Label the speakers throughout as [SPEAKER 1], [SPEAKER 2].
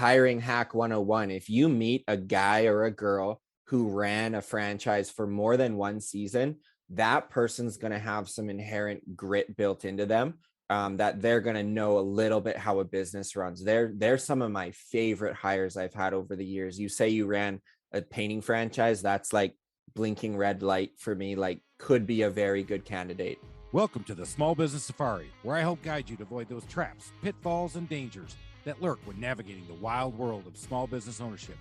[SPEAKER 1] hiring hack 101. If you meet a guy or a girl who ran a franchise for more than one season, that person's going to have some inherent grit built into them, that they're going to know a little bit how a business runs. They're some of my favorite hires I've had over the years. You say you ran a painting franchise, that's like blinking red light for me, like could be a very good candidate.
[SPEAKER 2] Welcome to the Small Business Safari, where I help guide you to avoid those traps, pitfalls, and dangers that lurk when navigating the wild world of small business ownership.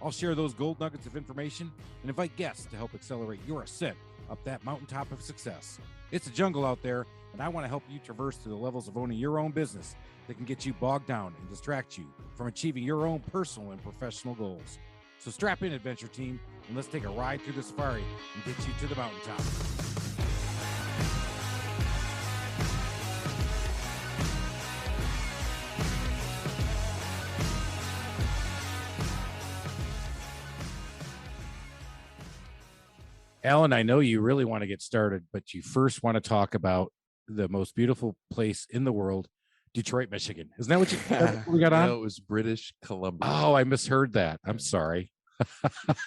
[SPEAKER 2] I'll share those gold nuggets of information and invite guests to help accelerate your ascent up that mountaintop of success. It's a jungle out there, and I want to help you traverse to the levels of owning your own business that can get you bogged down and distract you from achieving your own personal and professional goals. So strap in, adventure team, and let's take a ride through the safari and get you to the mountaintop. Alan, I know you really want to get started, but you first want to talk about the most beautiful place in the world, Detroit, Michigan. Isn't that what we got on?
[SPEAKER 3] No, it was British Columbia.
[SPEAKER 2] Oh, I misheard that. I'm sorry.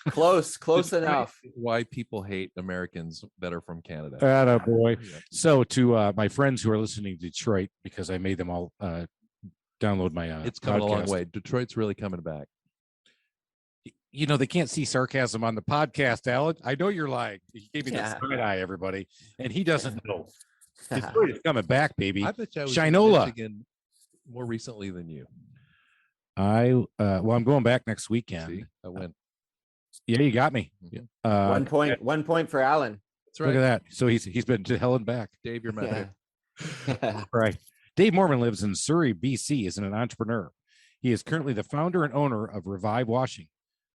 [SPEAKER 1] Close enough.
[SPEAKER 3] Why people hate Americans that are from Canada.
[SPEAKER 2] Atta boy. Yeah. So to my friends who are listening to Detroit, because I made them all download my
[SPEAKER 3] it's coming
[SPEAKER 2] podcast.
[SPEAKER 3] a long way. Detroit's really coming back.
[SPEAKER 2] You know, they can't see sarcasm on the podcast, Alan. I know you're lying. He gave me that side eye, everybody, and he doesn't know. Detroit is coming back, baby.
[SPEAKER 3] I bet you I was
[SPEAKER 2] Shinola.
[SPEAKER 3] in Michigan more recently than you.
[SPEAKER 2] Well, I'm going back next weekend.
[SPEAKER 3] See, I went.
[SPEAKER 2] Yeah, you got me.
[SPEAKER 1] Yeah. 1 point for Alan.
[SPEAKER 3] That's right.
[SPEAKER 2] Look at that. So he's been to hell and back.
[SPEAKER 3] Dave, you're my
[SPEAKER 2] Right. Dave Moerman lives in Surrey, BC, is an entrepreneur. He is currently the founder and owner of Revive Washing,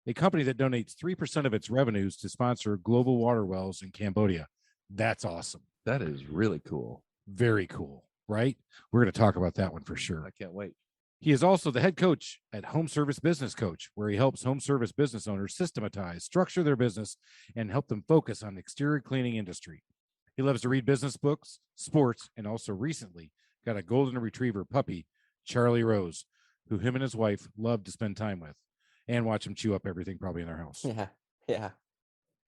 [SPEAKER 2] a company that donates 3% of its revenues to sponsor global water wells in Cambodia. That's awesome.
[SPEAKER 3] That is really cool.
[SPEAKER 2] Very cool, right? We're going to talk about that one for sure.
[SPEAKER 3] I can't wait.
[SPEAKER 2] He is also the head coach at Home Service Business Coach, where he helps home service business owners systematize, structure their business, and help them focus on the exterior cleaning industry. He loves to read business books, sports, and also recently got a golden retriever puppy, Charlie Rose, who him and his wife love to spend time with and watch him chew up everything probably in their house.
[SPEAKER 1] Yeah.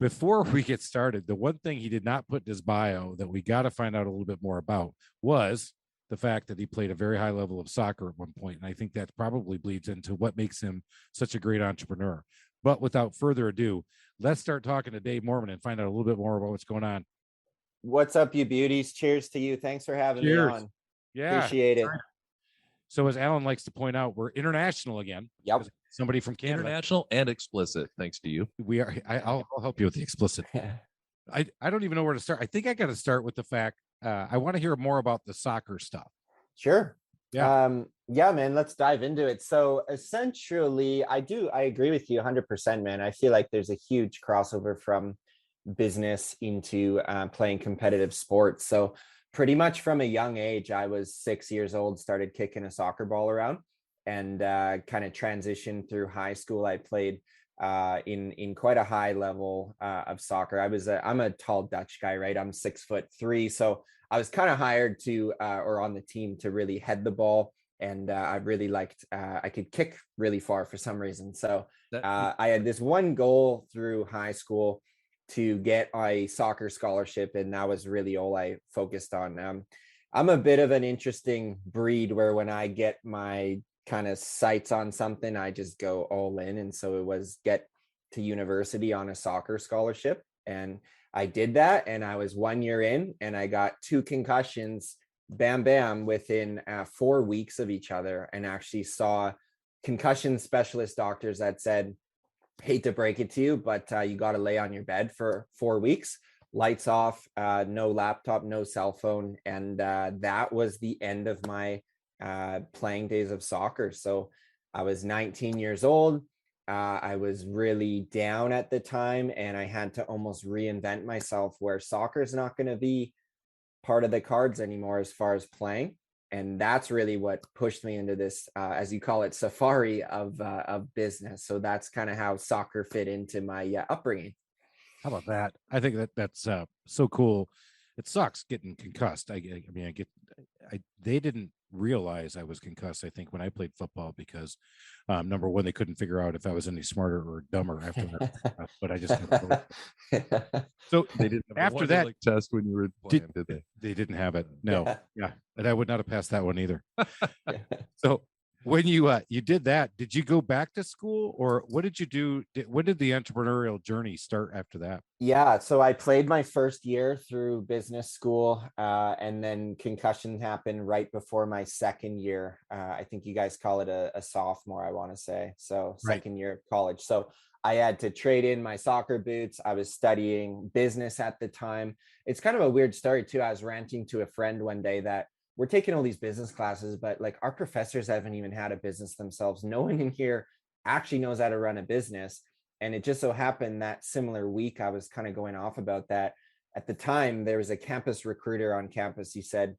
[SPEAKER 2] Before we get started, the one thing he did not put in his bio that we got to find out a little bit more about was the fact that he played a very high level of soccer at one point. And I think that probably bleeds into what makes him such a great entrepreneur. But without further ado, let's start talking to Dave Moerman and find out a little bit more about what's going on.
[SPEAKER 1] What's up, you beauties? Cheers to you. Thanks for having me on.
[SPEAKER 2] Yeah.
[SPEAKER 1] Appreciate it.
[SPEAKER 2] So as Alan likes to point out, we're international again.
[SPEAKER 1] Yep.
[SPEAKER 2] Somebody from Canada.
[SPEAKER 3] International and explicit, thanks to you.
[SPEAKER 2] We are. I'll help you with the explicit. I don't even know where to start. I think I got to start with the fact I want to hear more about the soccer stuff.
[SPEAKER 1] Sure.
[SPEAKER 2] Yeah.
[SPEAKER 1] Yeah, man, let's dive into it. So essentially, I agree with you 100%, man. I feel like there's a huge crossover from business into playing competitive sports. So pretty much from a young age, I was 6 years old, started kicking a soccer ball around, and kind of transitioned through high school. I played in quite a high level of soccer. I'm a tall Dutch guy, right? I'm 6'3", so I was kind of hired to or on the team to really head the ball, and I really liked I could kick really far for some reason. So I had this one goal through high school to get a soccer scholarship, and that was really all I focused on. I'm a bit of an interesting breed where when I get my kind of sights on something, I just go all in. And so it was get to university on a soccer scholarship. And I did that. And I was 1 year in, and I got 2 concussions, bam, within 4 weeks of each other, and actually saw concussion specialist doctors that said, hate to break it to you, but you got to lay on your bed for 4 weeks, lights off, no laptop, no cell phone. And that was the end of my playing days of soccer. So I was 19 years old. I was really down at the time, and I had to almost reinvent myself, where soccer is not going to be part of the cards anymore as far as playing. And that's really what pushed me into this, as you call it, safari of business. So that's kind of how soccer fit into my upbringing.
[SPEAKER 2] How about that? I think that's so cool. It sucks getting concussed. They didn't realize I was concussed, I think, when I played football because number one, they couldn't figure out if I was any smarter or dumber after that. But I just never so
[SPEAKER 3] They didn't have the
[SPEAKER 2] after that
[SPEAKER 3] Wonderlic test when you were playing, did they?
[SPEAKER 2] they didn't have it. No. Yeah. And I would not have passed that one either.
[SPEAKER 1] Yeah.
[SPEAKER 2] So when you did that, did you go back to school or what did you do? When did the entrepreneurial journey start after that?
[SPEAKER 1] Yeah, so I played my first year through business school, and then concussion happened right before my second year. I think you guys call it a sophomore, I want to say. So
[SPEAKER 2] Right.
[SPEAKER 1] second year of college. So I had to trade in my soccer boots. I was studying business at the time. It's kind of a weird story too. I was ranting to a friend one day that we're taking all these business classes, but like our professors haven't even had a business themselves. No one in here actually knows how to run a business. And it just so happened that similar week, I was kind of going off about that. At the time, there was a campus recruiter on campus. He said,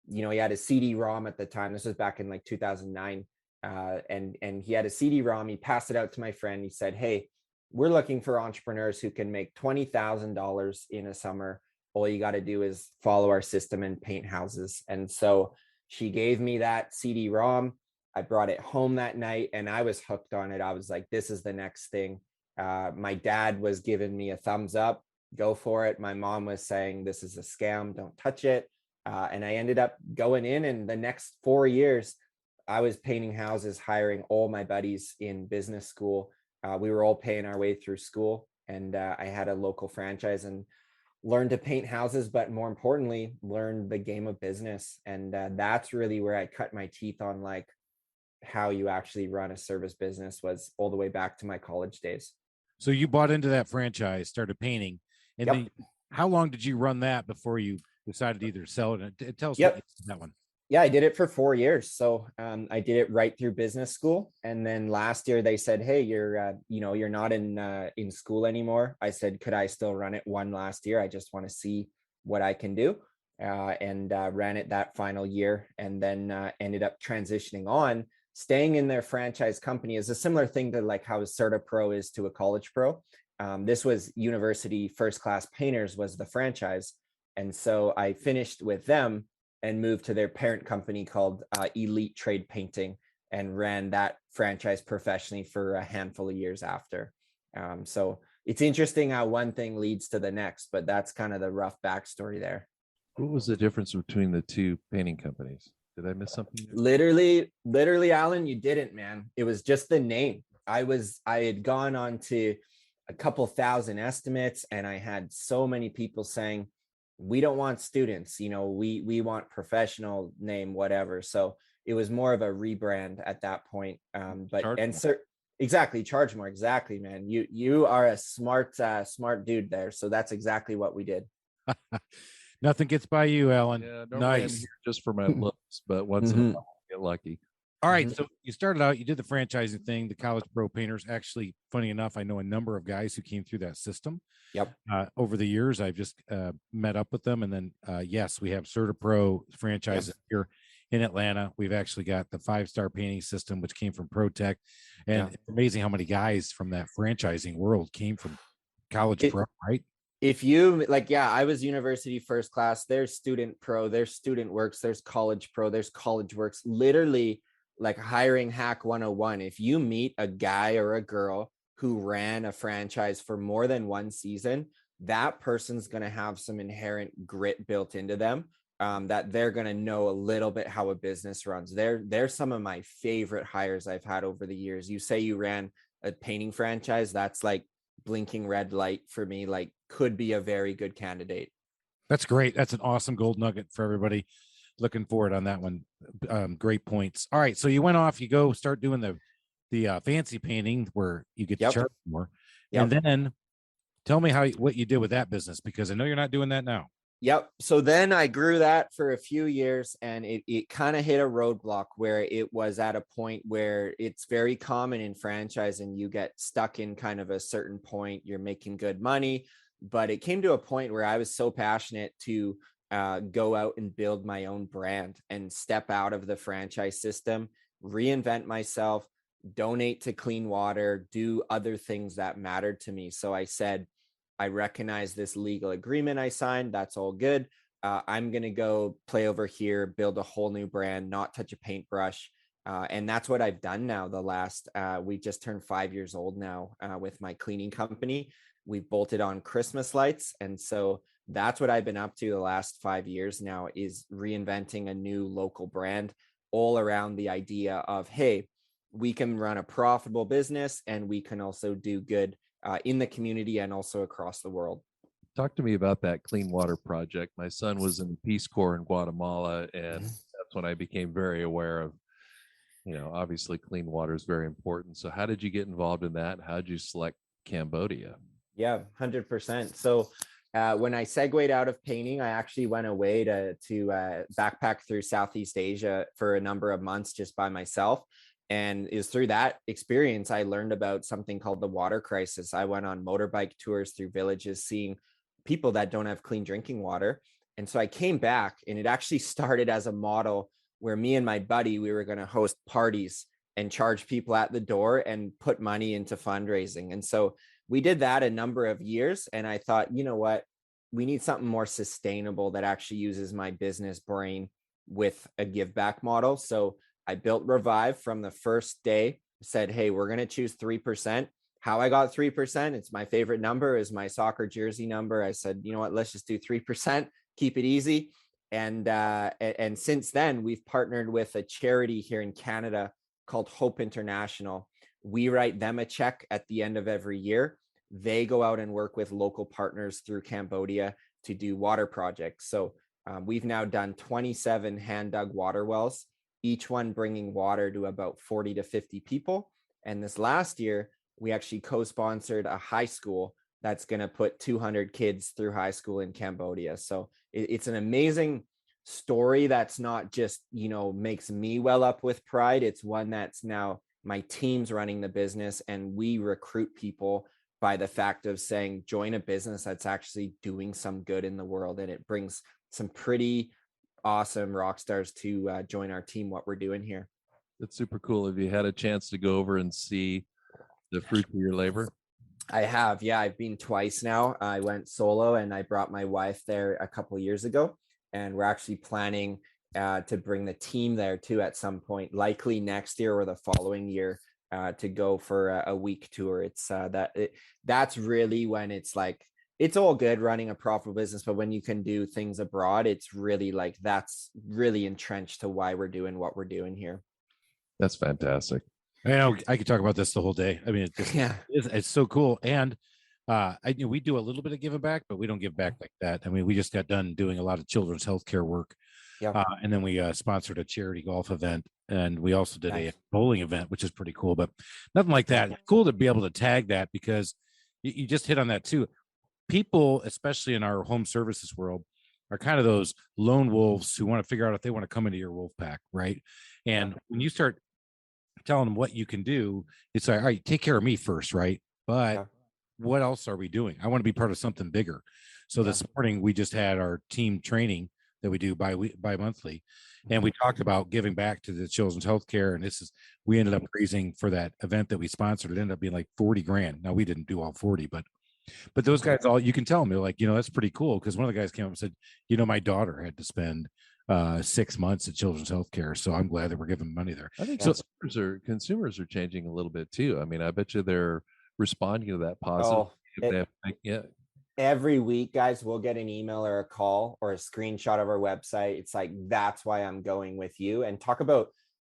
[SPEAKER 1] you know, he had a CD-ROM at the time. This was back in like 2009. And he had a CD-ROM. He passed it out to my friend. He said, hey, we're looking for entrepreneurs who can make $20,000 in a summer. All you got to do is follow our system and paint houses. And so she gave me that CD-ROM. I brought it home that night and I was hooked on it. I was like, this is the next thing. My dad was giving me a thumbs up, go for it. My mom was saying, this is a scam, don't touch it. And I ended up going in, and the next 4 years, I was painting houses, hiring all my buddies in business school. We were all paying our way through school, and I had a local franchise and learned to paint houses, but more importantly, learned the game of business. And that's really where I cut my teeth on like how you actually run a service business, was all the way back to my college days.
[SPEAKER 2] So you bought into that franchise, started painting, and
[SPEAKER 1] Yep.
[SPEAKER 2] then how long did you run that before you decided to either sell it? Tell us
[SPEAKER 1] Yep.
[SPEAKER 2] what you did that one.
[SPEAKER 1] Yeah, I did it for 4 years. So I did it right through business school, and then last year they said, "Hey, you're not in school anymore." I said, "Could I still run it one last year? I just want to see what I can do," and ran it that final year, and then ended up transitioning on. Staying in their franchise company is a similar thing to like how a Certa Pro is to a college pro. This was University First Class Painters was the franchise, and so I finished with them and moved to their parent company called Elite Trade Painting, and ran that franchise professionally for a handful of years after. So it's interesting how one thing leads to the next, but that's kind of the rough backstory there.
[SPEAKER 3] What was the difference between the two painting companies? Did I miss something?
[SPEAKER 1] Literally, Alan, you didn't, man. It was just the name. I had gone on to a couple thousand estimates, and I had so many people saying, we don't want students, we want professional name, whatever. So it was more of a rebrand at that point. Exactly, charge more. Exactly, man. You are a smart dude there. So that's exactly what we did.
[SPEAKER 2] Nothing gets by you, Alan.
[SPEAKER 3] Yeah, normally I'm
[SPEAKER 2] Nice.
[SPEAKER 3] here just for my looks, but once in a while I get lucky.
[SPEAKER 2] All right. So you started out, you did the franchising thing, the college pro painters. Actually, funny enough, I know a number of guys who came through that system.
[SPEAKER 1] Yep.
[SPEAKER 2] Over the years, I've just met up with them. And then, yes, we have Certa Pro franchises here in Atlanta. We've actually got the 5-star painting system, which came from ProTech. And it's amazing how many guys from that franchising world came from college pro, right?
[SPEAKER 1] If you I was University First Class, there's Student Pro, there's Student Works, there's College Pro, there's College Works. Literally, like hiring hack 101. If you meet a guy or a girl who ran a franchise for more than one season, that person's going to have some inherent grit built into them, that they're going to know a little bit how a business runs. They're some of my favorite hires I've had over the years. You say you ran a painting franchise, that's like blinking red light for me, like could be a very good candidate.
[SPEAKER 2] That's great. That's an awesome gold nugget for everybody. Looking forward on that one. Great points. All right. So you went off, you go start doing the fancy painting where you get to charge more. And then tell me what you did with that business, because I know you're not doing that now.
[SPEAKER 1] Yep. So then I grew that for a few years, and it kind of hit a roadblock where it was at a point where it's very common in franchising. You get stuck in kind of a certain point, you're making good money, but it came to a point where I was so passionate to go out and build my own brand and step out of the franchise system, reinvent myself, donate to clean water, do other things that mattered to me. So I said, I recognize this legal agreement I signed. That's all good. I'm going to go play over here, build a whole new brand, not touch a paintbrush. And that's what I've done now. We just turned 5 years old now with my cleaning company. We've bolted on Christmas lights. And so that's what I've been up to the last 5 years now, is reinventing a new local brand all around the idea of, hey, we can run a profitable business and we can also do good in the community and also across the world.
[SPEAKER 3] Talk to me about that clean water project. My son was in the Peace Corps in Guatemala, and that's when I became very aware of, obviously clean water is very important. So how did you get involved in that? How did you select Cambodia?
[SPEAKER 1] Yeah, 100%. So when I segued out of painting, I actually went away to backpack through Southeast Asia for a number of months just by myself. And it was through that experience I learned about something called the water crisis. I went on motorbike tours through villages, seeing people that don't have clean drinking water. And so I came back, and it actually started as a model where me and my buddy, we were going to host parties and charge people at the door and put money into fundraising. And so we did that a number of years. And I thought, you know what, we need something more sustainable that actually uses my business brain with a give back model. So I built Revive from the first day, said, hey, we're going to choose 3%. How I got 3%, it's my favorite number, is my soccer jersey number. I said, you know what, let's just do 3%, keep it easy. And since then, we've partnered with a charity here in Canada called Hope International. We write them a check at the end of every year. They go out and work with local partners through Cambodia to do water projects. So we've now done 27 hand dug water wells, each one bringing water to about 40 to 50 people. And this last year, we actually co-sponsored a high school that's going to put 200 kids through high school in Cambodia. So it's an amazing story that's not just, makes me well up with pride. It's one that's now my team's running the business, and we recruit people by the fact of saying, join a business that's actually doing some good in the world. And it brings some pretty awesome rock stars to join our team, what we're doing here.
[SPEAKER 3] That's super cool. Have you had a chance to go over and see the fruit of your labor?
[SPEAKER 1] I have. Yeah, I've been twice now. I went solo and I brought my wife there a couple of years ago. And we're actually planning to bring the team there too at some point, likely next year or the following year, to go for a week tour. That's really when it's like, it's all good running a profitable business, but when you can do things abroad, it's really like, that's really entrenched to why we're doing what we're doing here.
[SPEAKER 3] That's fantastic.
[SPEAKER 2] I could talk about this the whole day. I mean, it's so cool. And we do a little bit of giving back, but we don't give back like that. I mean, we just got done doing a lot of children's healthcare work. Yeah. And then we sponsored a charity golf event, and we also did a bowling event, which is pretty cool, but nothing like that. It's cool to be able to tag that, because you just hit on that too. People, especially in our home services world, are kind of those lone wolves who want to figure out if they want to come into your wolf pack, right? And when you start telling them what you can do, it's like, all right, take care of me first, right? But what else are we doing? I want to be part of something bigger. So this morning we just had our team training that we do bi-monthly, and we talked about giving back to the children's healthcare. And we ended up raising for that event that we sponsored. It ended up being like 40 grand. Now we didn't do all 40, but those guys, you can tell them, they're like, that's pretty cool. Because one of the guys came up and said, my daughter had to spend 6 months at children's healthcare, so I'm glad that we're giving money there.
[SPEAKER 3] I think consumers are changing a little bit too. I mean, I bet you they're responding to that positive.
[SPEAKER 1] Every week, guys, we'll get an email or a call or a screenshot of our website. It's like, that's why I'm going with you. And talk about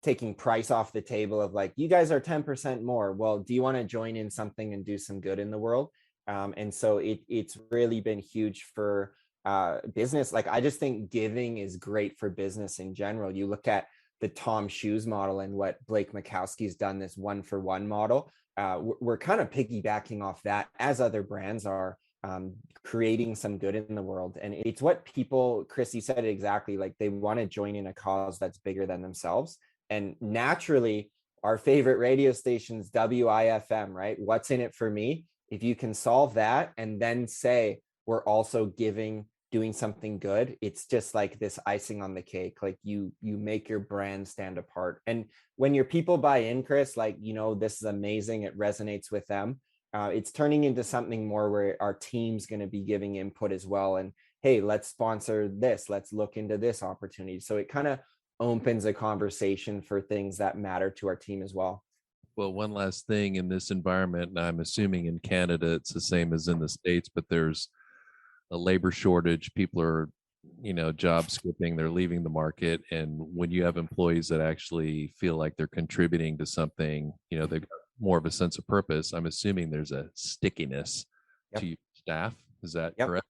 [SPEAKER 1] taking price off the table of like, you guys are 10% more. Well, do you want to join in something and do some good in the world? And so it's really been huge for business. Like, I just think giving is great for business in general. You look at the Tom Shoes model and what Blake Makowski's done, this 1-for-1 model. We're kind of piggybacking off that, as other brands are, creating some good in the world. And it's what people, Chrissy said it exactly, like they want to join in a cause that's bigger than themselves. And naturally, our favorite radio station's WIFM, right? What's in it for me? If you can solve that and then say, we're also doing something good, it's just like this icing on the cake. Like you make your brand stand apart. And when your people buy in, Chris, like, this is amazing, it resonates with them. It's turning into something more where our team's going to be giving input as well. And hey, let's sponsor this, let's look into this opportunity. So it kind of opens a conversation for things that matter to our team as well.
[SPEAKER 3] Well, one last thing in this environment, and I'm assuming in Canada it's the same as in the States, but there's a labor shortage. People are, job skipping, they're leaving the market. And when you have employees that actually feel like they're contributing to something, they've got more of a sense of purpose. I'm assuming there's a stickiness
[SPEAKER 1] Yep.
[SPEAKER 3] to your staff. Is that
[SPEAKER 1] Yep.
[SPEAKER 3] correct?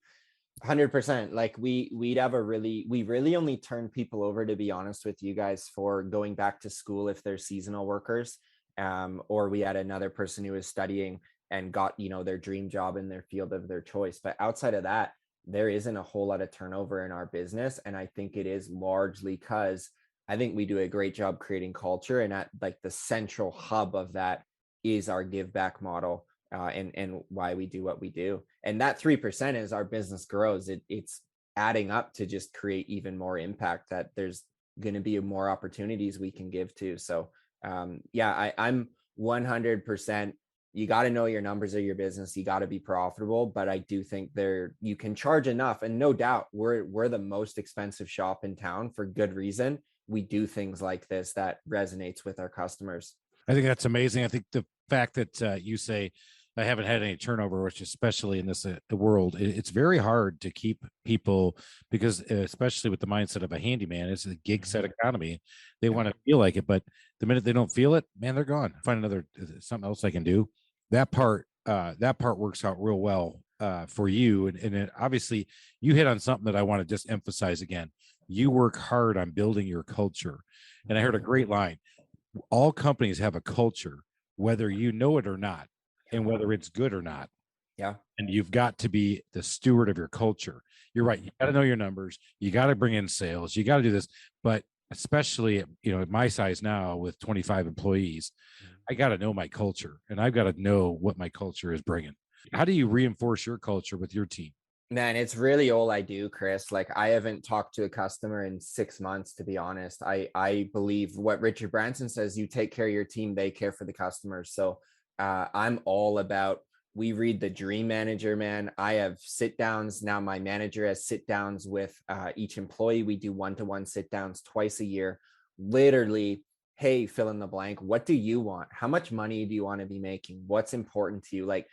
[SPEAKER 1] 100%. Like we really only turn people over, to be honest with you guys, for going back to school if they're seasonal workers, or we had another person who was studying and got their dream job in their field of their choice. But outside of that, there isn't a whole lot of turnover in our business, and I think it is largely because I think we do a great job creating culture, and at like the central hub of that is our give back model, and why we do what we do. And that 3%, as our business grows, it's adding up to just create even more impact, that there's going to be more opportunities we can give to. So yeah, I'm 100%. You got to know your numbers of your business. You got to be profitable, but I do think you can charge enough. And no doubt we're the most expensive shop in town for good reason. We do things like this that resonates with our customers.
[SPEAKER 2] I think that's amazing. I think the fact that you say I haven't had any turnover, which especially in this world, it's very hard to keep people, because especially with the mindset of a handyman, it's a gig set economy. They want to feel like it, but the minute they don't feel it, man, they're gone. Find another something else I can do. That part works out real well for you, and it, obviously you hit on something that I want to just emphasize again. You work hard on building your culture, and I heard a great line. All companies have a culture, whether you know it or not, and whether it's good or not.
[SPEAKER 1] Yeah.
[SPEAKER 2] And you've got to be the steward of your culture. You're right. You got to know your numbers. You got to bring in sales. You got to do this. But especially, at my size now with 25 employees, I got to know my culture, and I've got to know what my culture is bringing. How do you reinforce your culture with your team?
[SPEAKER 1] Man, it's really all I do, Chris. Like, I haven't talked to a customer in 6 months, to be honest. I believe what Richard Branson says: you take care of your team, they care for the customers. So I'm all about, we read the dream manager, man. I have sit downs now. My manager has sit downs with each employee. We do one-to-one sit downs twice a year. Literally, hey, fill in the blank. What do you want? How much money do you want to be making? What's important to you? Like,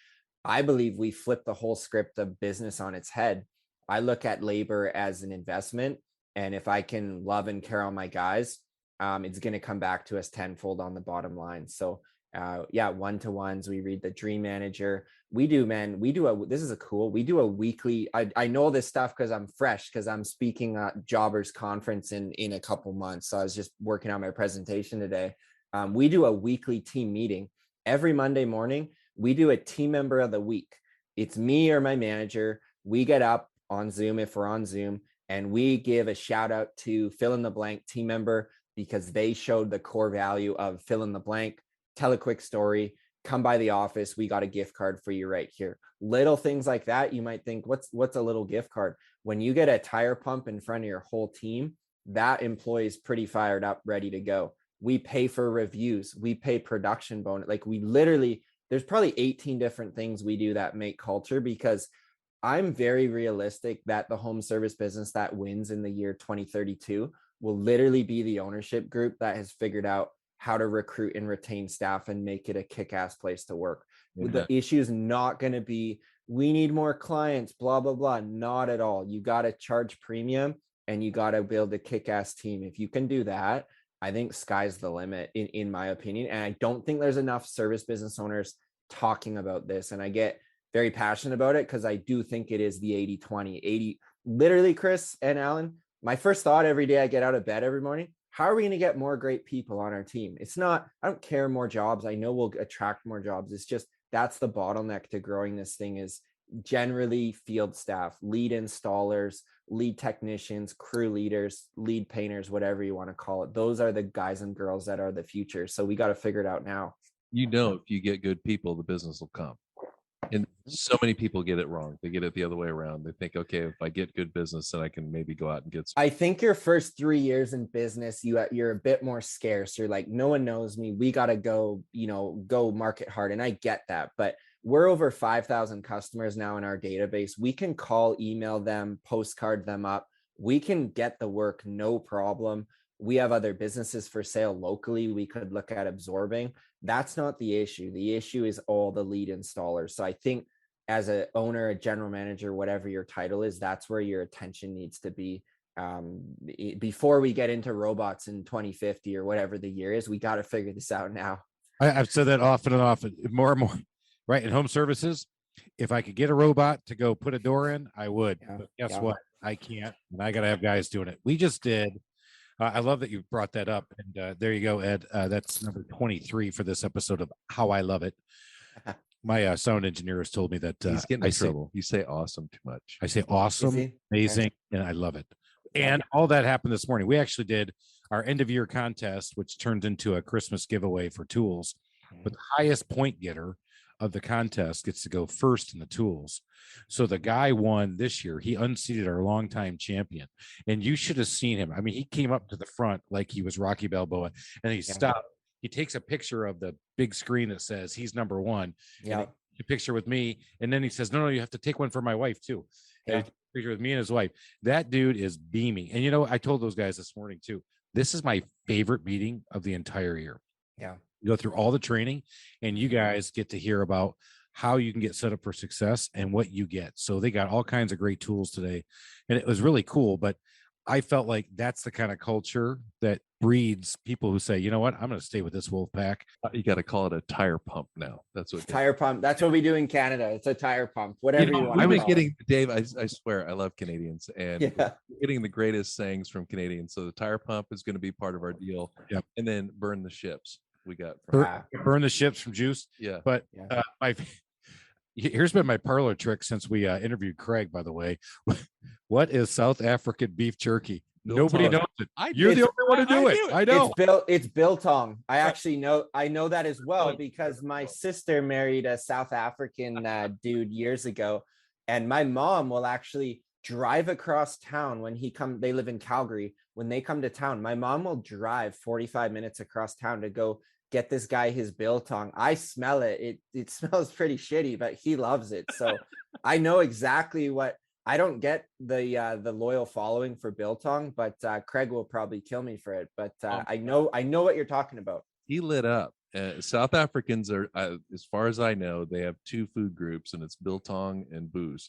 [SPEAKER 1] I believe we flip the whole script of business on its head. I look at labor as an investment, and if I can love and care on my guys, it's going to come back to us tenfold on the bottom line. So yeah, one-to-ones. We read the dream manager. We do, man. We do we do a weekly. I know this stuff because I'm fresh, because I'm speaking at Jobbers Conference in a couple months. So I was just working on my presentation today. We do a weekly team meeting every Monday morning. We do a team member of the week. It's me or my manager. We get up on Zoom, if we're on Zoom, and we give a shout out to fill in the blank team member, because they showed the core value of fill in the blank. Tell a quick story, come by the office, we got a gift card for you right here. Little things like that. You might think, what's a little gift card? When you get a tire pump in front of your whole team, that employee is pretty fired up, ready to go. We pay for reviews, we pay production bonus. Like, we literally, there's probably 18 different things we do that make culture, because I'm very realistic that the home service business that wins in the year 2032 will literally be the ownership group that has figured out how to recruit and retain staff and make it a kick-ass place to work. Yeah. The issue is not going to be, we need more clients, blah, blah, blah. Not at all. You got to charge premium, and you got to build a kick-ass team. If you can do that, I think sky's the limit, in my opinion. And I don't think there's enough service business owners talking about this. And I get very passionate about it, because I do think it is the 80-20. 80, literally, Chris and Alan, my first thought every day I get out of bed every morning: how are we going to get more great people on our team? It's not, I don't care more jobs. I know we'll attract more jobs. It's just, that's the bottleneck to growing this thing, is generally field staff, lead installers, lead technicians, crew leaders, lead painters, whatever you want to call it. Those are the guys and girls that are the future. So we got to figure it out now.
[SPEAKER 3] If you get good people, the business will come. And so many people get it wrong. They get it the other way around. They think, okay, if I get good business, then I can maybe go out and get some.
[SPEAKER 1] I think your first 3 years in business, you're a bit more scarce. You're like, no one knows me. We got to go, go market hard. And I get that. But we're over 5,000 customers now in our database. We can call, email them, postcard them up. We can get the work, no problem. We have other businesses for sale locally we could look at absorbing. That's not the issue. The issue is all the lead installers. So I think as an owner, a general manager, whatever your title is, that's where your attention needs to be. Before we get into robots in 2050 or whatever the year is, we got to figure this out now.
[SPEAKER 2] I've said that often and often, more and more, right? In home services, if I could get a robot to go put a door in, I would.
[SPEAKER 1] Yeah,
[SPEAKER 2] but guess
[SPEAKER 1] yeah.
[SPEAKER 2] what? I can't. And I got to have guys doing it. We just did. I love that you brought that up. And there you go, Ed. That's number 23 for this episode of How I Love It. My sound engineer has told me that
[SPEAKER 3] He's getting in trouble. You say awesome too much.
[SPEAKER 2] I say awesome, amazing, and I love it. And all that happened this morning. We actually did our end of year contest, which turned into a Christmas giveaway for tools. But the highest point getter of the contest gets to go first in the tools. So the guy won this year. He unseated our longtime champion. And you should have seen him. I mean, he came up to the front like he was Rocky Balboa, and he stopped. He takes a picture of the big screen that says he's number one.
[SPEAKER 1] Yeah.
[SPEAKER 2] A picture with me. And then he says, no, you have to take one for my wife too. Yeah. Picture with me and his wife. That dude is beaming. And I told those guys this morning too, this is my favorite meeting of the entire year.
[SPEAKER 1] Yeah.
[SPEAKER 2] You go through all the training and you guys get to hear about how you can get set up for success and what you get. So they got all kinds of great tools today and it was really cool. But I felt like that's the kind of culture that breeds people who say, you know what, I'm going to stay with this wolf pack.
[SPEAKER 3] You got to call it a tire pump now. That's what
[SPEAKER 1] tire pump. That's what we do in Canada. It's a tire pump, whatever you want.
[SPEAKER 3] I've been getting, Dave, I swear, I love Canadians and
[SPEAKER 1] we're
[SPEAKER 3] getting the greatest sayings from Canadians. So the tire pump is going to be part of our deal.
[SPEAKER 2] Yep.
[SPEAKER 3] And then burn the ships. We got
[SPEAKER 2] burn the ships from Juice.
[SPEAKER 3] Yeah.
[SPEAKER 2] But here's been my parlor trick since we interviewed Craig, by the way. What is South African beef jerky? Nobody knows it. You're the only one to do it. I know.
[SPEAKER 1] It's biltong. I actually know. I know that as well because my sister married a South African dude years ago, and my mom will actually drive across town when they live in Calgary. When they come to town, my mom will drive 45 minutes across town to go get this guy his biltong. I smell it. It smells pretty shitty, but he loves it. So I know exactly what. I don't get the loyal following for biltong, but Craig will probably kill me for it. But I know what you're talking about.
[SPEAKER 3] He lit up. South Africans are, as far as I know, they have two food groups, and it's biltong and booze.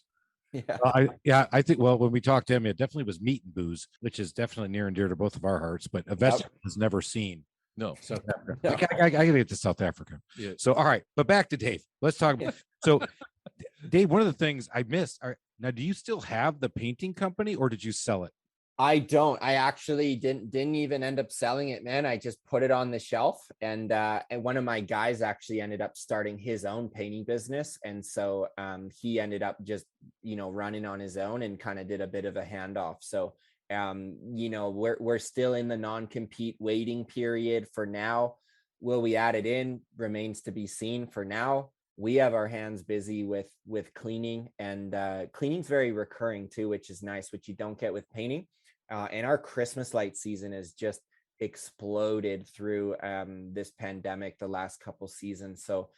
[SPEAKER 2] Yeah, I think. Well, when we talked to him, it definitely was meat and booze, which is definitely near and dear to both of our hearts. But a vegetable is never seen.
[SPEAKER 3] No,
[SPEAKER 2] South Africa. No. I gotta get to South Africa.
[SPEAKER 3] Yeah.
[SPEAKER 2] So, all right, but back to Dave. Let's talk about. So, Dave, one of the things I missed. Now, do you still have the painting company, or did you sell it?
[SPEAKER 1] I don't. I actually didn't even end up selling it, man. I just put it on the shelf, and one of my guys actually ended up starting his own painting business, and so he ended up just running on his own and kind of did a bit of a handoff. So we're still in the non-compete waiting period for now. Will we add it in? Remains to be seen. For now, we have our hands busy with cleaning, and cleaning's very recurring too, which is nice, which you don't get with painting. And our Christmas light season has just exploded through this pandemic the last couple seasons. So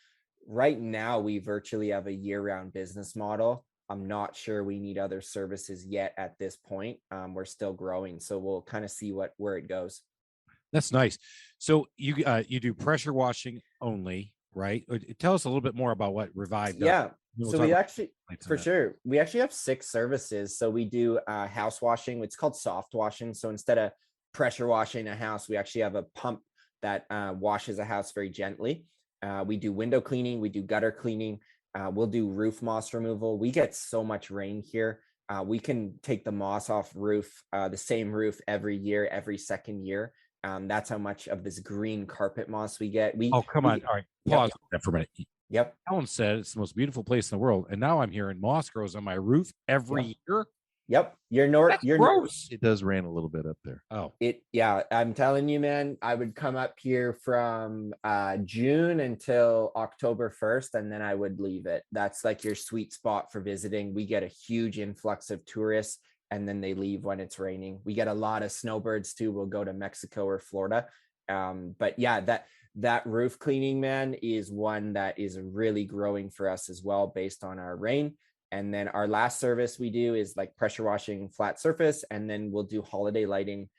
[SPEAKER 1] right now we virtually have a year-round business model. I'm not sure we need other services yet at this point. We're still growing, so we'll kind of see where it goes.
[SPEAKER 2] That's nice. So you do pressure washing only, right? Tell us a little bit more about what Revive does.
[SPEAKER 1] Yeah. So we actually, for sure, we actually have 6 services. So we do house washing. It's called soft washing. So instead of pressure washing a house, we actually have a pump that washes a house very gently. We do window cleaning. We do gutter cleaning. We'll do roof moss removal. We get so much rain here. We can take the moss off the same roof every year, every second year. That's how much of this green carpet moss we get.
[SPEAKER 2] Come on. All right. Pause for a minute.
[SPEAKER 1] Yep.
[SPEAKER 2] Alan said it's the most beautiful place in the world. And now I'm hearing moss grows on my roof every year.
[SPEAKER 1] Yep.
[SPEAKER 2] That's gross.
[SPEAKER 3] It does rain a little bit up there.
[SPEAKER 2] Oh,
[SPEAKER 1] I'm telling you, man, I would come up here from June until October 1st, and then I would leave it. That's like your sweet spot for visiting. We get a huge influx of tourists, and then they leave when it's raining. We get a lot of snowbirds too. We'll go to Mexico or Florida. But yeah, that roof cleaning, man, is one that is really growing for us as well, based on our rain. And then our last service we do is like pressure washing flat surface, and then we'll do holiday lighting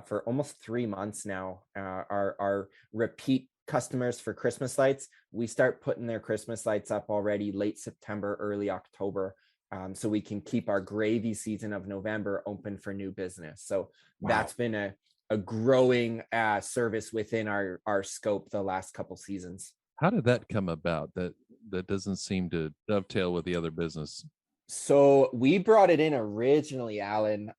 [SPEAKER 1] for almost 3 months now. Our repeat customers for Christmas lights, we start putting their Christmas lights up already late September, early October, so we can keep our gravy season of November open for new business. So that's been a growing service within our scope the last couple seasons.
[SPEAKER 3] How did that come about? That doesn't seem to dovetail with the other business.
[SPEAKER 1] So we brought it in originally, Alan,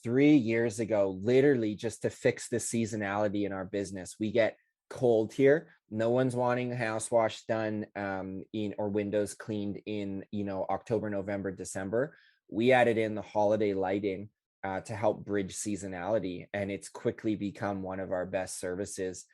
[SPEAKER 1] 3 years ago, literally just to fix the seasonality in our business. We get cold here. No one's wanting a house wash done or windows cleaned in, October, November, December. We added in the holiday lighting to help bridge seasonality, and it's quickly become one of our best services.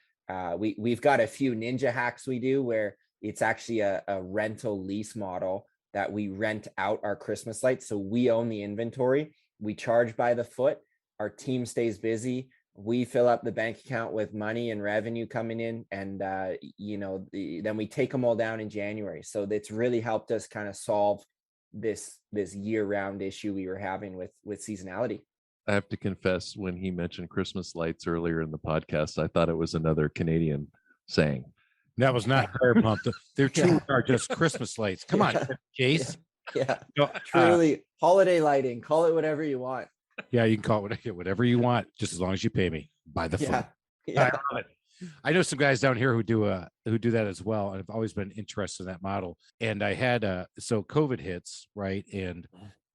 [SPEAKER 1] We've got a few ninja hacks we do where it's actually a rental lease model that we rent out our Christmas lights. So we own the inventory. We charge by the foot. Our team stays busy. We fill up the bank account with money and revenue coming in, and then we take them all down in January. So it's really helped us kind of solve this year-round issue we were having with seasonality.
[SPEAKER 3] I have to confess, when he mentioned Christmas lights earlier in the podcast, I thought it was another Canadian saying.
[SPEAKER 2] That was not Fire Month. They're true are just Christmas lights. Come on, Case.
[SPEAKER 1] Yeah.
[SPEAKER 2] No,
[SPEAKER 1] Truly, holiday lighting. Call it whatever you want.
[SPEAKER 2] Yeah, you can call it whatever you want, just as long as you pay me by the foot.
[SPEAKER 1] Yeah.
[SPEAKER 2] I know some guys down here who do that as well, and I've always been interested in that model. And I had so COVID hits, right, and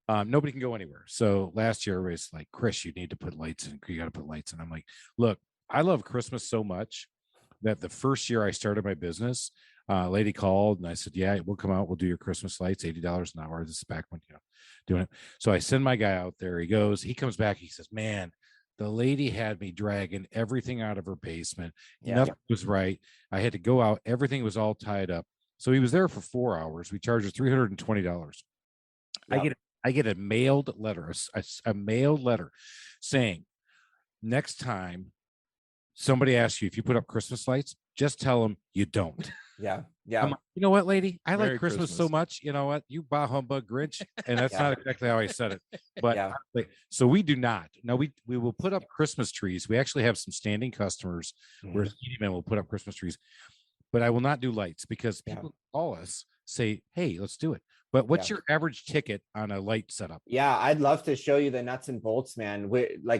[SPEAKER 2] nobody can go anywhere. So last year, everybody's like, Chris, you need to put lights in. You got to put lights in. I'm like, look, I love Christmas so much that the first year I started my business, a lady called and I said, yeah, we'll come out. We'll do your Christmas lights, $80 an hour. This is back when, doing it. So I send my guy out there. He comes back. He says, man, the lady had me dragging everything out of her basement.
[SPEAKER 1] Yeah.
[SPEAKER 2] Nothing was right. I had to go out. Everything was all tied up. So he was there for 4 hours. We charged her $320.
[SPEAKER 1] Yep.
[SPEAKER 2] I get a mailed letter, a mailed letter saying, next time somebody asks you if you put up Christmas lights, just tell them you don't.
[SPEAKER 1] Yeah.
[SPEAKER 2] I'm like, you know what, lady? I
[SPEAKER 3] Merry
[SPEAKER 2] like Christmas so much. You know what? You bah humbug Grinch. And that's
[SPEAKER 1] Yeah.
[SPEAKER 2] not exactly how I said it. But
[SPEAKER 1] Yeah.
[SPEAKER 2] So we do not. Now we will put up Christmas trees. We actually have some standing customers where Steven will put up Christmas trees. But I will not do lights because people call us, say, hey, let's do it. But what's your average ticket on a light setup?
[SPEAKER 1] Yeah, I'd love to show you the nuts and bolts, man.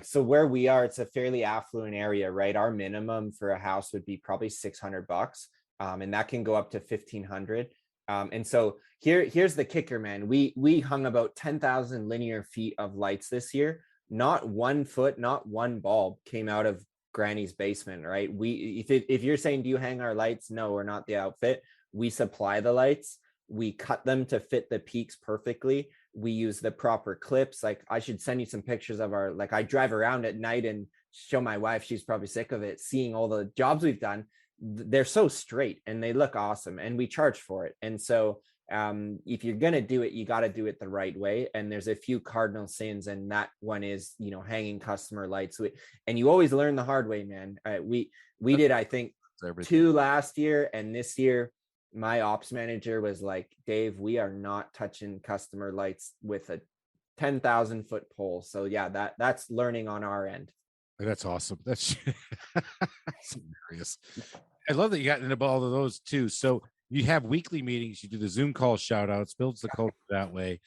[SPEAKER 1] So where we are, it's a fairly affluent area, right? Our minimum for a house would be probably $600, and that can go up to $1,500. And so here's the kicker, man. We hung about 10,000 linear feet of lights this year. Not 1 foot, not one bulb came out of Granny's basement, right? If you're saying, do you hang our lights? No, we're not the outfit. We supply the lights. We cut them to fit the peaks perfectly. We use the proper clips. Like, I should send you some pictures of I drive around at night and show my wife, she's probably sick of it, seeing all the jobs we've done. They're so straight and they look awesome, and we charge for it. And so if you're going to do it, you got to do it the right way. And there's a few cardinal sins, and that one is, hanging customer lights. And you always learn the hard way, man. We did, I think, 2 last year, and this year my ops manager was like, Dave, we are not touching customer lights with a 10,000 foot pole. So yeah, that's learning on our end.
[SPEAKER 2] That's awesome. That's hilarious. I love that you got into all of those too. So you have weekly meetings, you do the Zoom call shout outs, builds the culture that way.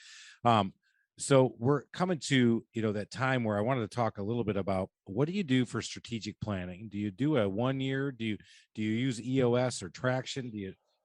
[SPEAKER 2] So we're coming to, that time where I wanted to talk a little bit about, what do you do for strategic planning? Do you do a 1 year? Do you use EOS or traction?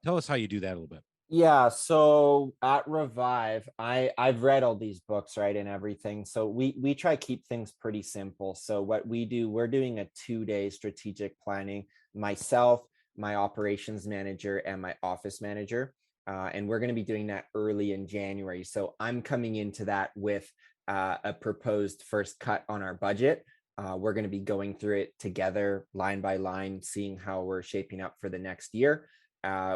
[SPEAKER 2] Tell us how you do that a little bit.
[SPEAKER 1] Yeah. So at Revive, I've read all these books, right, and everything. So we try to keep things pretty simple. So what we do, we're doing a 2-day strategic planning, myself, my operations manager, and my office manager. And we're going to be doing that early in January. So I'm coming into that with a proposed first cut on our budget. We're going to be going through it together, line by line, seeing how we're shaping up for the next year.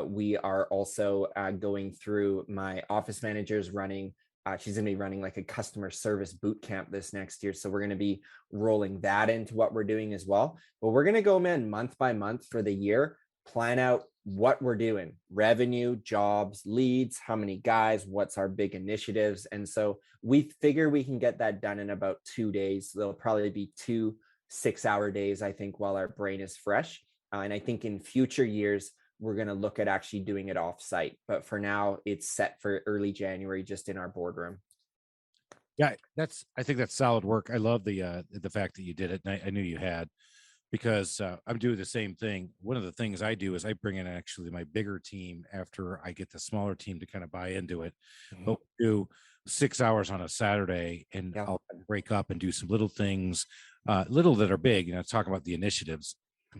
[SPEAKER 1] We are also going through my office manager's running. She's going to be running like a customer service boot camp this next year. So we're going to be rolling that into what we're doing as well. But we're going to go, man, month by month for the year, plan out what we're doing, revenue, jobs, leads, how many guys, what's our big initiatives. And so we figure we can get that done in about 2 days. There'll probably be 2 6-hour days, I think, while our brain is fresh. And I think in future years, we're going to look at actually doing it off site. But for now, it's set for early January, just in our boardroom.
[SPEAKER 2] Yeah, I think that's solid work. I love the fact that you did it. And I knew you had, because I'm doing the same thing. One of the things I do is I bring in actually my bigger team after I get the smaller team to kind of buy into it. But we do 6 hours on a Saturday, and I'll break up and do some little things, little that are big, talking about the initiatives.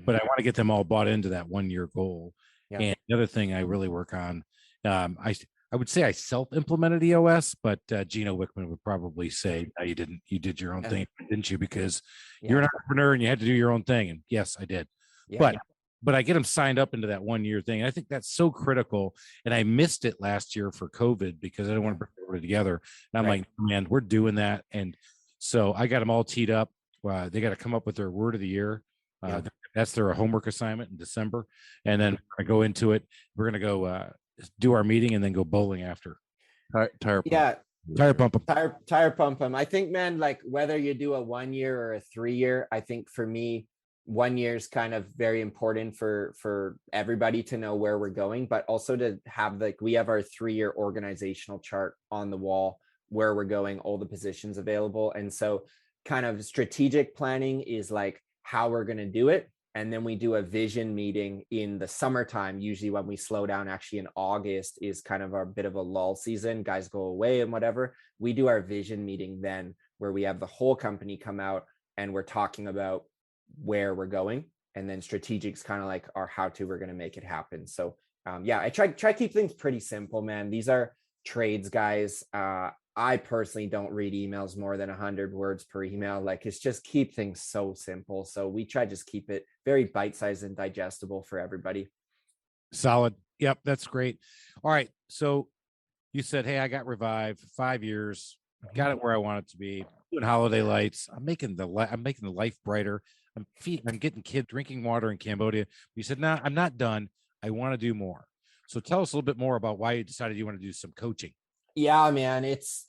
[SPEAKER 2] But I want to get them all bought into that 1-year goal. And the other thing I really work on, I would say I self-implemented EOS, but Gino Wickman would probably say, no, you didn't. You did your own thing, didn't you? Because you're an entrepreneur and you had to do your own thing. And yes, I did. But I get them signed up into that 1-year thing. And I think that's so critical. And I missed it last year for COVID because I didn't want to bring everybody together. And I'm like, man, we're doing that. And so I got them all teed up. They got to come up with their word of the year. That's their homework assignment in December. And then we're going to go into it. We're going to go do our meeting and then go bowling after.
[SPEAKER 3] Tire
[SPEAKER 2] pump them.
[SPEAKER 1] Tire pump them. I think, man, like whether you do a 1 year or a 3 year, I think for me, 1 year is kind of very important for everybody to know where we're going, but also to have we have our 3-year organizational chart on the wall, where we're going, all the positions available. And so kind of strategic planning is like how we're going to do it. And then we do a vision meeting in the summertime. Usually when we slow down, actually in August is kind of our bit of a lull season. Guys go away and whatever. We do our vision meeting then, where we have the whole company come out and we're talking about where we're going. And then strategic's kind of like our how-to, we're going to make it happen. So I try to keep things pretty simple, man. These are trades, guys. I personally don't read emails more than 100 words per email. Like, it's just keep things so simple. So we try to just keep it very bite-sized and digestible for everybody.
[SPEAKER 2] Solid. Yep. That's great. All right. So you said, hey, I got Revive 5 years, got it where I want it to be, doing holiday lights. I'm making the life brighter. I'm getting kids drinking water in Cambodia. You said, nah, I'm not done. I want to do more. So tell us a little bit more about why you decided you want to do some coaching.
[SPEAKER 1] Yeah, man, it's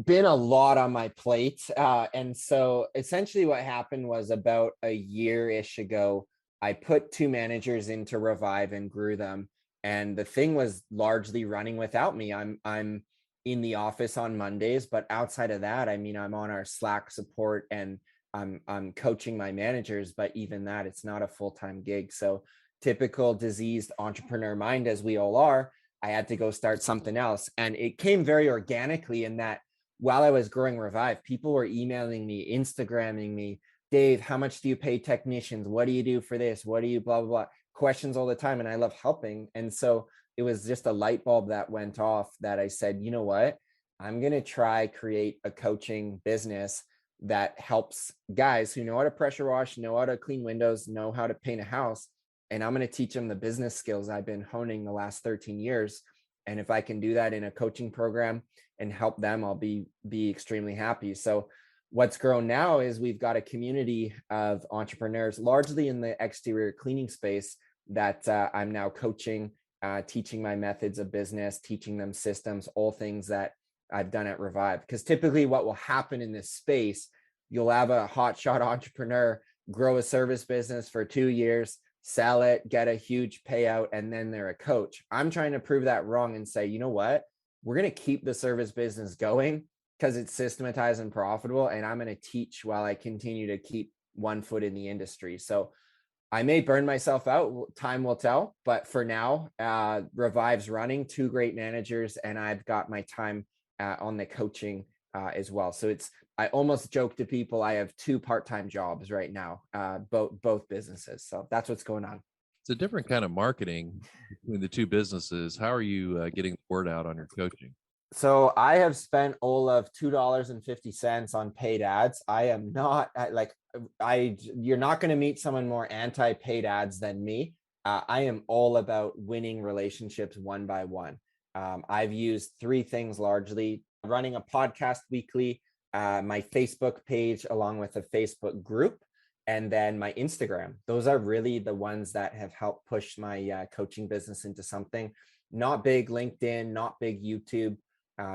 [SPEAKER 1] been a lot on my plate. And so essentially what happened was about a year-ish ago, I put 2 managers into Revive and grew them. And the thing was largely running without me. I'm in the office on Mondays, but outside of that, I mean, I'm on our Slack support and I'm coaching my managers, but even that, it's not a full-time gig. So typical diseased entrepreneur mind, as we all are, I had to go start something else. And it came very organically in that while I was growing Revive, people were emailing me, Instagramming me, Dave, how much do you pay technicians? What do you do for this? What do you blah, blah, blah, questions all the time. And I love helping. And so it was just a light bulb that went off that I said, you know what, I'm going to try create a coaching business that helps guys who know how to pressure wash, know how to clean windows, know how to paint a house. And I'm going to teach them the business skills I've been honing the last 13 years. And if I can do that in a coaching program and help them, I'll be extremely happy. So what's grown now is we've got a community of entrepreneurs, largely in the exterior cleaning space, that I'm now coaching, teaching my methods of business, teaching them systems, all things that I've done at Revive. Because typically what will happen in this space, you'll have a hotshot entrepreneur grow a service business for 2 years, sell it, get a huge payout, and then they're a coach. I'm trying to prove that wrong and say, you know what, we're going to keep the service business going because it's systematized and profitable. And I'm going to teach while I continue to keep one foot in the industry. So I may burn myself out. Time will tell. But for now, Revive's running, 2 great managers, and I've got my time on the coaching as well. So I almost joke to people, I have 2 part-time jobs right now, both businesses. So that's what's going on.
[SPEAKER 3] It's a different kind of marketing between the 2 businesses. How are you getting the word out on your coaching?
[SPEAKER 1] So I have spent all of $2.50 on paid ads. I am not you're not going to meet someone more anti-paid ads than me. I am all about winning relationships one by one. I've used 3 things largely: running a podcast weekly, my Facebook page, along with a Facebook group, and then my Instagram. Those are really the ones that have helped push my coaching business into something. Not big LinkedIn, not big YouTube.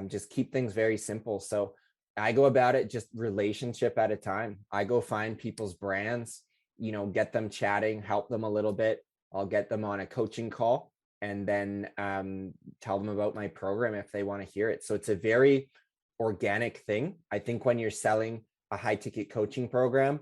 [SPEAKER 1] Just keep things very simple. So I go about it just relationship at a time. I go find people's brands, get them chatting, help them a little bit. I'll get them on a coaching call and then tell them about my program if they want to hear it. So it's a very organic thing. I think when you're selling a high ticket coaching program,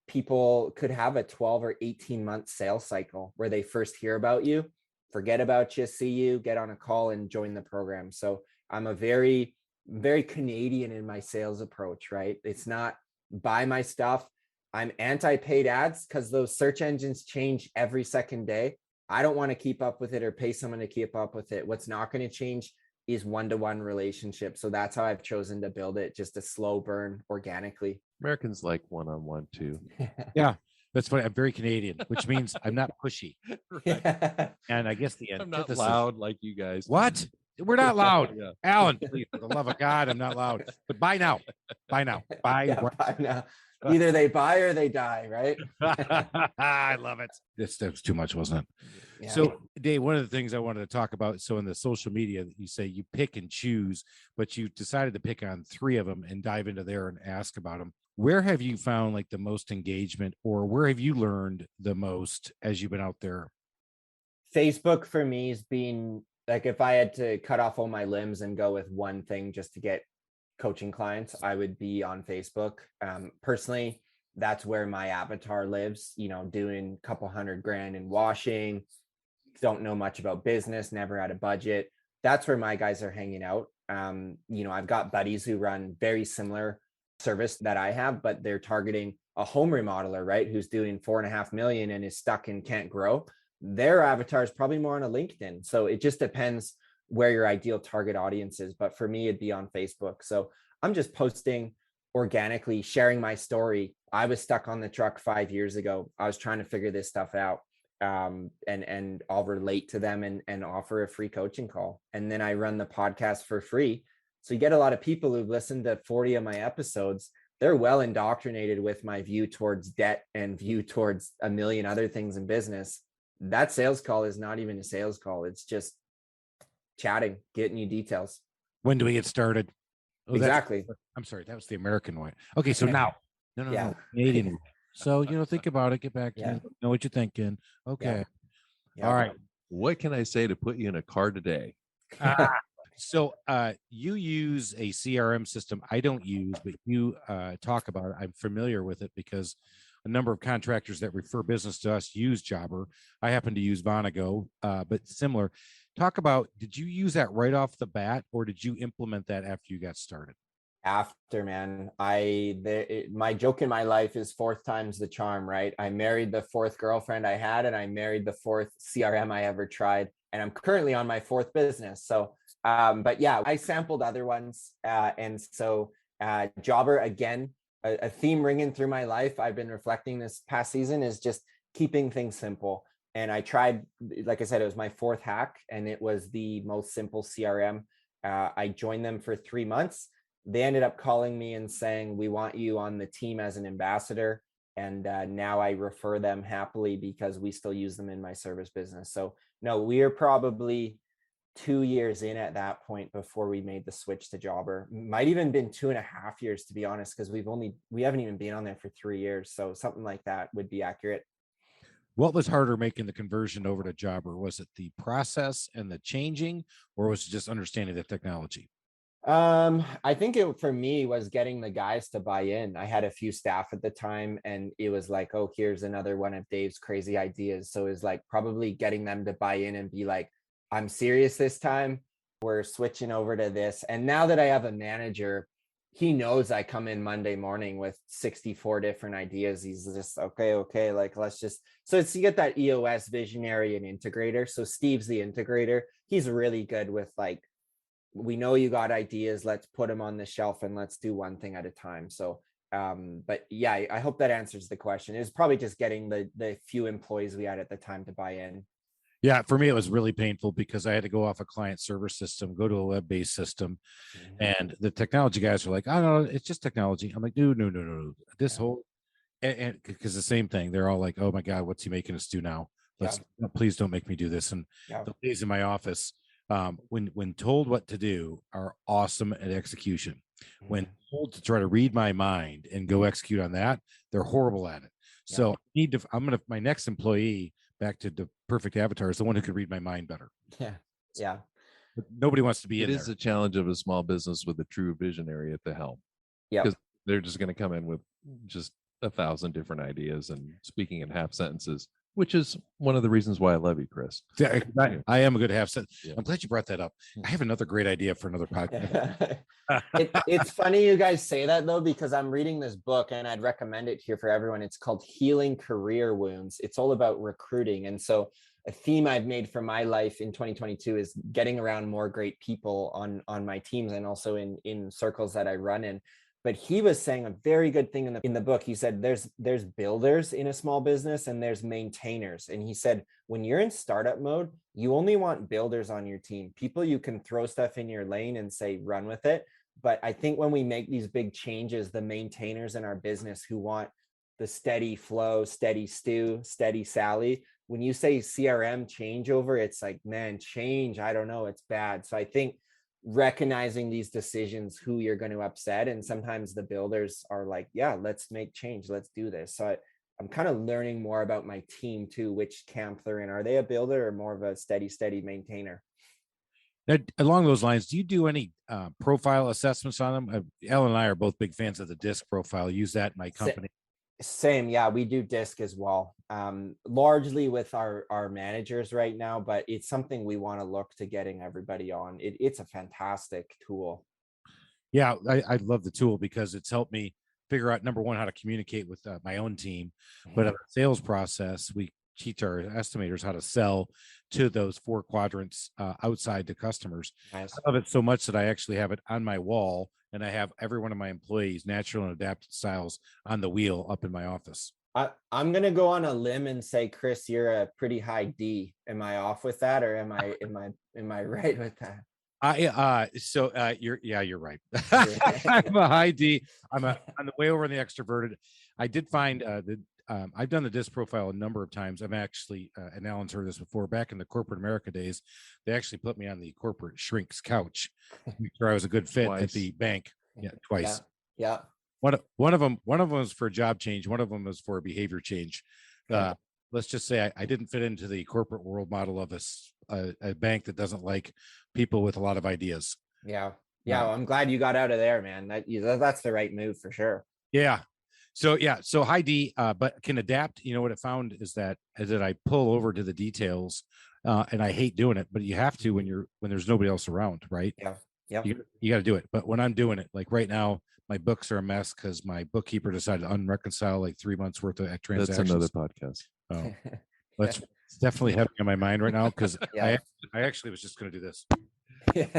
[SPEAKER 1] people could have a 12 or 18-month sales cycle where they first hear about you, forget about you, see you, get on a call and join the program. So I'm a very, very Canadian in my sales approach, right? It's not buy my stuff. I'm anti-paid ads because those search engines change every second day. I don't want to keep up with it or pay someone to keep up with it. What's not going to change is one-to-one relationship. So that's how I've chosen to build it, just a slow burn organically.
[SPEAKER 3] Americans like one-on-one too.
[SPEAKER 2] Yeah, that's funny. I'm very Canadian, which means I'm not pushy.
[SPEAKER 3] Right.
[SPEAKER 2] And I guess the
[SPEAKER 3] I'm not
[SPEAKER 2] antithesis.
[SPEAKER 3] loud like you guys.
[SPEAKER 2] What? We're not loud.
[SPEAKER 3] Yeah.
[SPEAKER 2] Alan, please, for the love of God, I'm not loud. But buy now. Buy now. Buy.
[SPEAKER 1] Yeah, buy now. Either they buy or they die, right?
[SPEAKER 2] I love it. That was too much, wasn't it?
[SPEAKER 1] Yeah.
[SPEAKER 2] So, Dave, one of the things I wanted to talk about, so in the social media, you say you pick and choose, but you decided to pick on 3 of them and dive into there and ask about them. Where have you found like the most engagement, or where have you learned the most as you've been out there?
[SPEAKER 1] Facebook for me has been like, if I had to cut off all my limbs and go with one thing just to get coaching clients, I would be on Facebook. Personally, that's where my avatar lives, doing a couple $100,000 in washing, don't know much about business, never had a budget. That's where my guys are hanging out. I've got buddies who run very similar service that I have, but they're targeting a home remodeler, right? Who's doing 4.5 million and is stuck and can't grow. Their avatar is probably more on a LinkedIn. So it just depends where your ideal target audience is. But for me, it'd be on Facebook. So I'm just posting organically, sharing my story. I was stuck on the truck 5 years ago. I was trying to figure this stuff out. And I'll relate to them and offer a free coaching call. And then I run the podcast for free. So you get a lot of people who've listened to 40 of my episodes. They're well indoctrinated with my view towards debt and view towards a million other things in business. That sales call is not even a sales call. It's just chatting, getting you details.
[SPEAKER 2] When do we get started? Oh,
[SPEAKER 1] exactly.
[SPEAKER 2] I'm sorry, that was the American way. Okay, so now, no, Canadian way. So, think about it, get back to me, know what you're thinking. Okay.
[SPEAKER 1] Yeah.
[SPEAKER 2] All right.
[SPEAKER 3] What can I say to put you in a car today?
[SPEAKER 2] So you use a CRM system I don't use, but you talk about it. I'm familiar with it because a number of contractors that refer business to us use Jobber. I happen to use Vonago, but similar. Talk about, did you use that right off the bat, or did you implement that after you got started?
[SPEAKER 1] After, man, my joke in my life is 4th time's the charm, right? I married the 4th girlfriend I had, and I married the 4th CRM I ever tried. And I'm currently on my 4th business. So, but yeah, I sampled other ones. And so Jobber, again, a theme ringing through my life, I've been reflecting this past season, is just keeping things simple. And I tried, like I said, it was my 4th hack, and it was the most simple CRM. I joined them for 3 months. They ended up calling me and saying, we want you on the team as an ambassador. And now I refer them happily because we still use them in my service business. So no, we are probably 2 years in at that point before we made the switch to Jobber. Might even been 2.5 years, to be honest, because we haven't even been on there for 3 years. So something like that would be accurate.
[SPEAKER 2] What was harder making the conversion over to Jobber? Was it the process and the changing, or was it just understanding the technology?
[SPEAKER 1] I think it for me was getting the guys to buy in. I had a few staff at the time, and it was like, oh, here's another one of Dave's crazy ideas. So it was like probably getting them to buy in and be like, I'm serious this time. We're switching over to this. And now that I have a manager, he knows I come in Monday morning with 64 different ideas. He's just, okay. Like, let's just, so it's, you get that EOS visionary and integrator. So Steve's the integrator. He's really good with like, we know you got ideas, let's put them on the shelf and let's do one thing at a time. So, but yeah, I hope that answers the question. It was probably just getting the few employees we had at the time to buy in.
[SPEAKER 2] Yeah, for me, it was really painful because I had to go off a client server system, go to a web-based system. And the technology guys were like, oh, no, it's just technology. I'm like, no. This whole, and because the same thing, they're all like, oh my God, what's he making us do now? Please don't make me do this. And the ladies in my office, when told what to do, are awesome at execution. When told to try to read my mind and go execute on that, they're horrible at it. So my next employee, back to the perfect avatar, is the one who could read my mind better.
[SPEAKER 1] Yeah.
[SPEAKER 2] But nobody wants to be in there.
[SPEAKER 3] It is a challenge of a small business with a true visionary at the helm.
[SPEAKER 1] Yeah.
[SPEAKER 3] Because they're just going to come in with just 1,000 different ideas and speaking in half sentences, which is one of the reasons why I love you, Chris.
[SPEAKER 2] I am a good half sentence. Yeah. I'm glad you brought that up. I have another great idea for another podcast.
[SPEAKER 1] It's funny you guys say that, though, because I'm reading this book and I'd recommend it here for everyone. It's called Healing Career Wounds. It's all about recruiting. And so a theme I've made for my life in 2022 is getting around more great people on my teams and also in circles that I run in. But he was saying a very good thing in the book. He said there's builders in a small business and there's maintainers. And he said, when you're in startup mode, you only want builders on your team, people you can throw stuff in your lane and say, run with it. But I think when we make these big changes, the maintainers in our business who want the steady flow, steady Stu, steady Sally, when you say CRM changeover, it's like, man, change, I don't know, it's bad. So I think recognizing these decisions, who you're going to upset, and sometimes the builders are like, yeah, let's make change, let's do this. So I'm kind of learning more about my team too, which camp they're in. Are they a builder or more of a steady maintainer?
[SPEAKER 2] Now, along those lines, do you do any profile assessments on them? Ellen and I are both big fans of the DISC profile. I use that in my company.
[SPEAKER 1] Same. Yeah, we do DISC as well, largely with our managers right now, but it's something we want to look to getting everybody on. It's a fantastic tool.
[SPEAKER 2] Yeah, I love the tool because it's helped me figure out, number one, how to communicate with my own team, but in the sales process, we teach our estimators how to sell to those 4 quadrants outside to customers. Nice. I love it so much that I actually have it on my wall, and I have every one of my employees' natural and adapted styles on the wheel up in my office.
[SPEAKER 1] I'm going to go on a limb and say, Chris, you're a pretty high D. Am I off with that, or am I right with that?
[SPEAKER 2] You're right. I'm a high D. I'm the way over in the extroverted. I did find I've done the DISC profile a number of times. I'm actually, and Alan's heard this before, back in the corporate America days, they actually put me on the corporate shrink's couch, where I was a good fit at the bank. Yeah, twice.
[SPEAKER 1] Yeah.
[SPEAKER 2] One of them was for a job change. One of them was for a behavior change. Let's just say I didn't fit into the corporate world model of a bank that doesn't like people with a lot of ideas.
[SPEAKER 1] Yeah. Well, I'm glad you got out of there, man. That's the right move for sure.
[SPEAKER 2] Yeah. So high D, but can adapt. You know what I found is that I pull over to the details, and I hate doing it, but you have to when there's nobody else around, right?
[SPEAKER 1] Yeah.
[SPEAKER 2] You got to do it. But when I'm doing it, like right now, my books are a mess because my bookkeeper decided to unreconcile like 3 months worth of transactions.
[SPEAKER 3] That's another podcast.
[SPEAKER 2] Oh, it's definitely heavy on my mind right now because I actually was just going to do this. Keep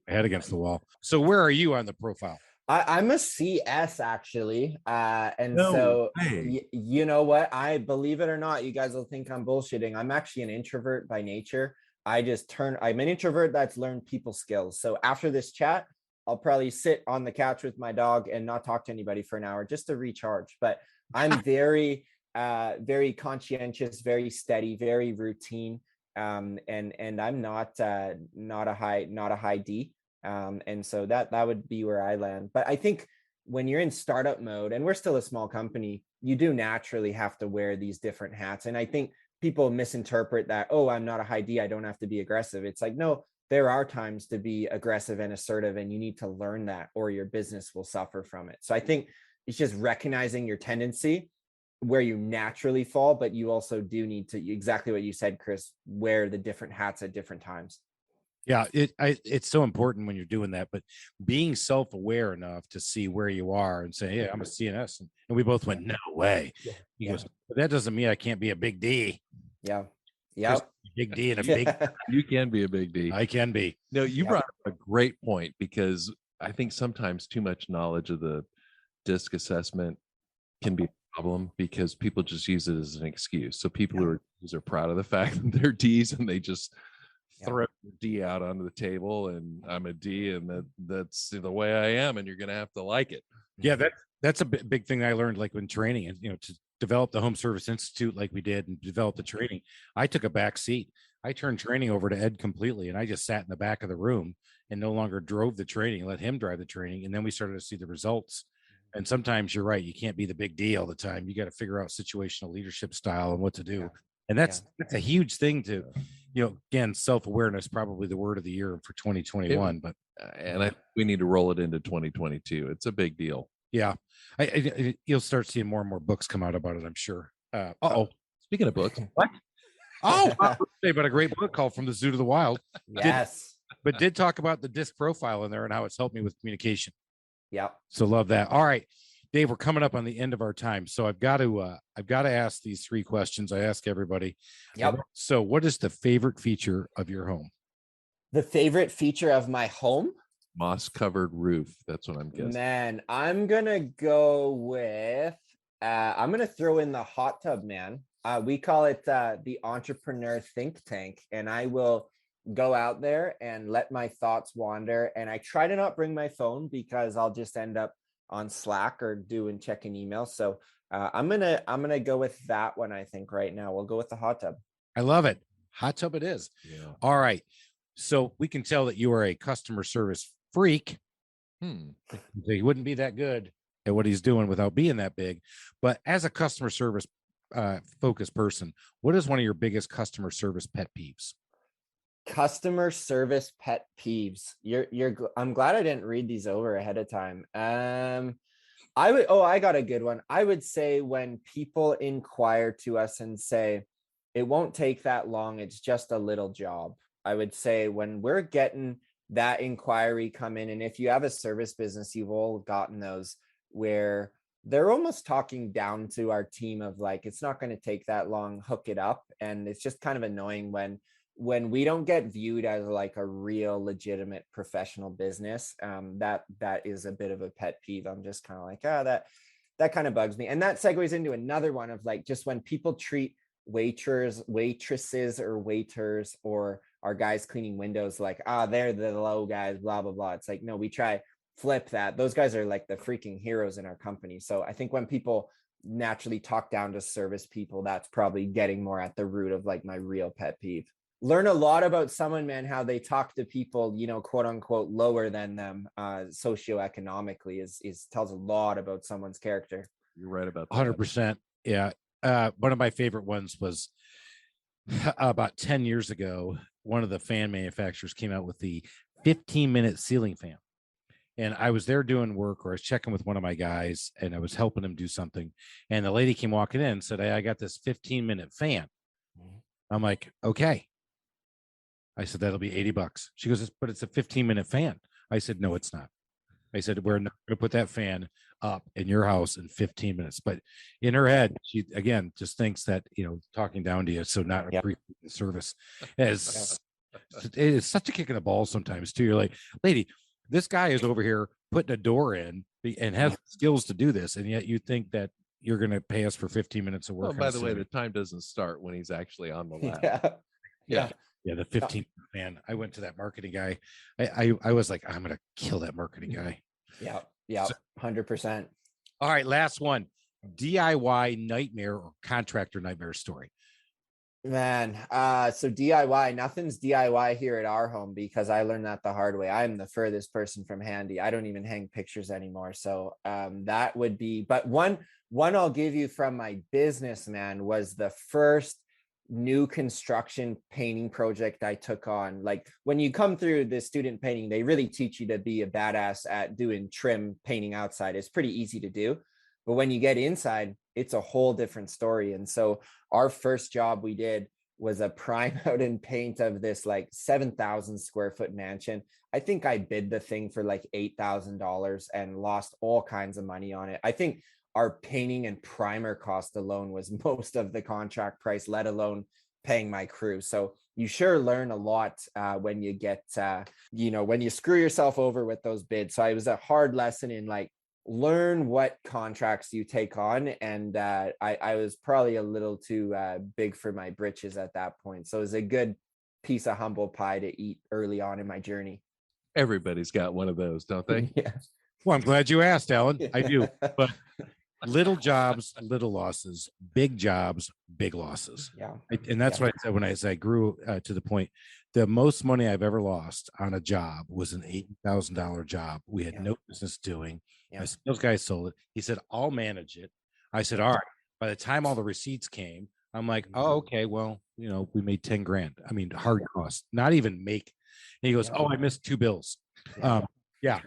[SPEAKER 2] my head against the wall. So where are you on the profile?
[SPEAKER 1] I'm a CS actually. You know what? I believe it or not, you guys will think I'm bullshitting. I'm actually an introvert by nature. I'm an introvert that's learned people skills. So after this chat, I'll probably sit on the couch with my dog and not talk to anybody for an hour just to recharge. But I'm very, very conscientious, very steady, very routine. And I'm not a high D. And so that would be where I land. But I think when you're in startup mode, and we're still a small company, you do naturally have to wear these different hats. And I think people misinterpret that, oh, I'm not a high D, I don't have to be aggressive. It's like, no, there are times to be aggressive and assertive, and you need to learn that or your business will suffer from it. So I think it's just recognizing your tendency where you naturally fall, but you also do need to, exactly what you said, Chris, wear the different hats at different times.
[SPEAKER 2] Yeah, it's so important when you're doing that, but being self-aware enough to see where you are and say, "Yeah, I'm a CNS," and we both went, "No way." He goes, "But that doesn't mean I can't be a big D."
[SPEAKER 1] Yeah,
[SPEAKER 2] big D and a big.
[SPEAKER 3] You can be a big D.
[SPEAKER 2] I can be.
[SPEAKER 3] No, you brought up a great point, because I think sometimes too much knowledge of the DISC assessment can be a problem because people just use it as an excuse. So people who are proud of the fact that they're Ds and they just throw D out onto the table, and I'm a D, and that's the way I am, and you're going to have to like it.
[SPEAKER 2] Yeah, That's a big thing I learned, like when training, and to develop the Home Service Institute, like we did, and develop the training. I took a back seat. I turned training over to Ed completely, and I just sat in the back of the room and no longer drove the training. Let him drive the training, and then we started to see the results. And sometimes you're right; you can't be the big D all the time. You got to figure out situational leadership style and what to do. And that's a huge thing to, again, self-awareness, probably the word of the year for 2021. But
[SPEAKER 3] we need to roll it into 2022. It's a big deal.
[SPEAKER 2] Yeah, you'll start seeing more and more books come out about it, I'm sure.
[SPEAKER 3] Speaking of books,
[SPEAKER 2] what? Oh, but a great book called From the Zoo to the Wild.
[SPEAKER 1] Yes,
[SPEAKER 2] but did talk about the disc profile in there and how it's helped me with communication.
[SPEAKER 1] Yep.
[SPEAKER 2] So love that. All right, Dave, we're coming up on the end of our time, so I've got to ask these 3 questions I ask everybody.
[SPEAKER 1] Yep.
[SPEAKER 2] So, what is the favorite feature of your home?
[SPEAKER 1] The favorite feature of my home?
[SPEAKER 3] Moss covered roof. That's what I'm guessing.
[SPEAKER 1] Man, I'm gonna go with I'm gonna throw in the hot tub, man. We call it the entrepreneur think tank, and I will go out there and let my thoughts wander, and I try to not bring my phone because I'll just end up on Slack or checking email. So I'm gonna go with that one. I think right now we'll go with the hot tub.
[SPEAKER 2] I love it. Hot tub it is.
[SPEAKER 3] Yeah.
[SPEAKER 2] All right, so we can tell that you are a customer service freak. So he wouldn't be that good at what he's doing without being that big. But as a customer service focused person, what is one of your biggest customer service pet peeves?
[SPEAKER 1] Customer service pet peeves. I'm glad I didn't read these over ahead of time. I got a good one. I would say when people inquire to us and say, it won't take that long, it's just a little job. I would say when we're getting that inquiry come in, and if you have a service business, you've all gotten those where they're almost talking down to our team of like, it's not going to take that long, hook it up. And it's just kind of annoying when we don't get viewed as like a real legitimate professional business. That is a bit of a pet peeve. I'm just kind of like, that kind of bugs me. And that segues into another one of like, just when people treat waitresses or waiters or our guys cleaning windows like, they're the low guys, blah blah blah. It's like, no, we try flip that. Those guys are like the freaking heroes in our company. So I think when people naturally talk down to service people, that's probably getting more at the root of like my real pet peeve. Learn a lot about someone, man, how they talk to people, quote unquote lower than them socioeconomically is tells a lot about someone's character.
[SPEAKER 3] You're right about that.
[SPEAKER 2] 100%. Yeah. One of my favorite ones was about 10 years ago. One of the fan manufacturers came out with the 15-minute ceiling fan. And I was there doing work, or I was checking with one of my guys and I was helping him do something. And the lady came walking in and said, "Hey, I got this 15-minute fan." I'm like, okay. I said, that'll be $80. She goes, but it's a 15-minute fan. I said, no, it's not. I said, we're not going to put that fan up in your house in 15 minutes. But in her head, she, again, just thinks that, talking down to you, so not appreciating the service. It is such a kick in the balls sometimes, too. You're like, lady, this guy is over here putting a door in and has skills to do this. And yet you think that you're going to pay us for 15 minutes of work.
[SPEAKER 3] Oh, by the way, the time doesn't start when he's actually on the lab.
[SPEAKER 2] Yeah, the 15 man. I went to that marketing guy. I was like, I'm gonna kill that marketing guy.
[SPEAKER 1] Yeah, 100%.
[SPEAKER 2] All right, last one. DIY nightmare or contractor nightmare story.
[SPEAKER 1] Man, so DIY, nothing's DIY here at our home because I learned that the hard way. I'm the furthest person from handy. I don't even hang pictures anymore. So that would be, but one I'll give you from my business, man, was the first new construction painting project I took on. Like when you come through the student painting, they really teach you to be a badass at doing trim painting outside. It's pretty easy to do. But when you get inside, it's a whole different story. And so our first job we did was a prime out and paint of this like 7,000 square foot mansion. I think I bid the thing for like $8,000 and lost all kinds of money on it. I think our painting and primer cost alone was most of the contract price, let alone paying my crew. So you sure learn a lot when you get, when you screw yourself over with those bids. So it was a hard lesson in like, learn what contracts you take on. And I was probably a little too big for my britches at that point. So it was a good piece of humble pie to eat early on in my journey.
[SPEAKER 3] Everybody's got one of those, don't they?
[SPEAKER 1] Yeah.
[SPEAKER 2] Well, I'm glad you asked, Alan. I do. But little jobs, little losses, big jobs, big losses.
[SPEAKER 1] Yeah.
[SPEAKER 2] And that's what I said when I grew to the point. The most money I've ever lost on a job was an $80,000 job. We had no business doing. My sales guy sold it. He said, I'll manage it. I said, all right. By the time all the receipts came, I'm like, oh, okay, well, we made 10 grand. I mean, hard cost, not even make. And he goes, oh, I missed 2 bills. Yeah.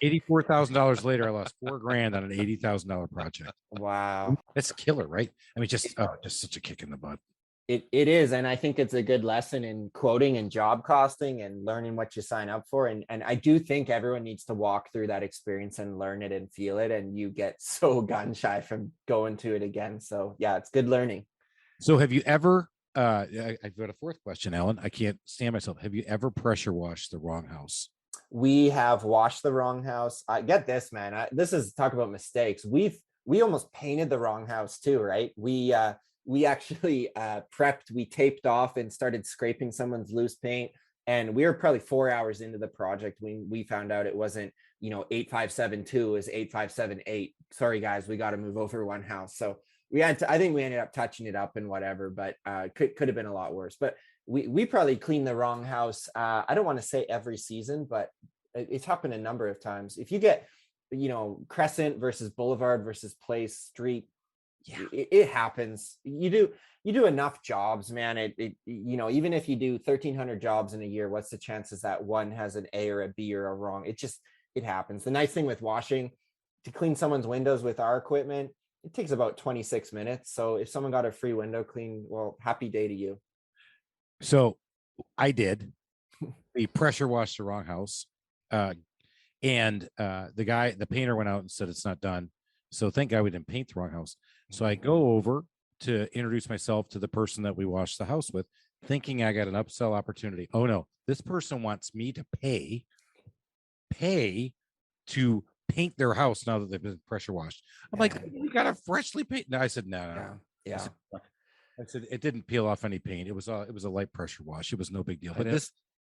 [SPEAKER 2] $84,000 later, I lost $4 grand on an $80,000 project.
[SPEAKER 1] Wow.
[SPEAKER 2] That's killer, right? I mean, just such a kick in the butt.
[SPEAKER 1] It is. And I think it's a good lesson in quoting and job costing and learning what you sign up for. And I do think everyone needs to walk through that experience and learn it and feel it. And you get so gun shy from going to it again. So yeah, it's good learning.
[SPEAKER 2] So have you ever, I've got a fourth question, Alan. I can't stand myself. Have you ever pressure washed the wrong house?
[SPEAKER 1] We have washed the wrong house. I get this, man. This is talk about mistakes. We almost painted the wrong house too, right? We actually prepped, we taped off and started scraping someone's loose paint. And we were probably 4 hours into the project when we found out it wasn't, 8572, it was 8578. Sorry, guys, we got to move over one house. So I think we ended up touching it up and whatever, but could have been a lot worse. But we probably cleaned the wrong house. I don't want to say every season, but it's happened a number of times. If you get, Crescent versus Boulevard versus Place, Street, it happens. You do enough jobs, man. Even if you do 1,300 jobs in a year, what's the chances that one has an A or a B or a wrong? It happens. The nice thing with washing, to clean someone's windows with our equipment, it takes about 26 minutes. So if someone got a free window clean, well, happy day to you.
[SPEAKER 2] So I did. We pressure washed the wrong house. And the painter went out and said it's not done. So thank God we didn't paint the wrong house. So I go over to introduce myself to the person that we washed the house with, thinking I got an upsell opportunity. Oh no, this person wants me to pay to paint their house now that they've been pressure washed. I'm like, you got to freshly paint. No, I said, no.
[SPEAKER 1] Yeah.
[SPEAKER 2] I said it didn't peel off any paint. It was a light pressure wash. It was no big deal. But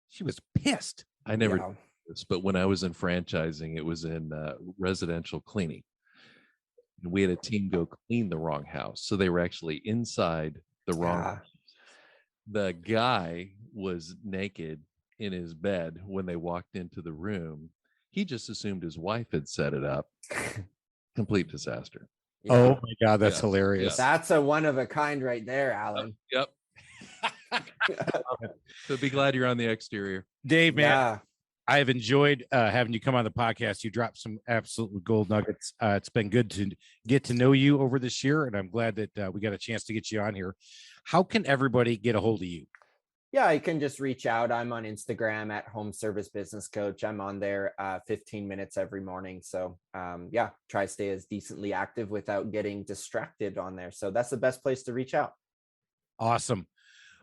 [SPEAKER 2] she was pissed.
[SPEAKER 3] I never did this, but when I was in franchising, it was in residential cleaning. We had a team go clean the wrong house. So they were actually inside the wrong house. The guy was naked in his bed when they walked into the room. He just assumed his wife had set it up. Complete disaster.
[SPEAKER 2] Yeah. Oh my God, that's hilarious.
[SPEAKER 1] That's a one of a kind right there, Alan.
[SPEAKER 3] Yep. So be glad you're on the exterior.
[SPEAKER 2] Dave, man. Yeah. I have enjoyed having you come on the podcast. You dropped some absolute gold nuggets. It's been good to get to know you over this year, and I'm glad that we got a chance to get you on here. How can everybody get a hold of you?
[SPEAKER 1] Yeah, you can just reach out. I'm on Instagram at Home Service Business Coach. I'm on there 15 minutes every morning. So try to stay as decently active without getting distracted on there. So that's the best place to reach out.
[SPEAKER 2] Awesome.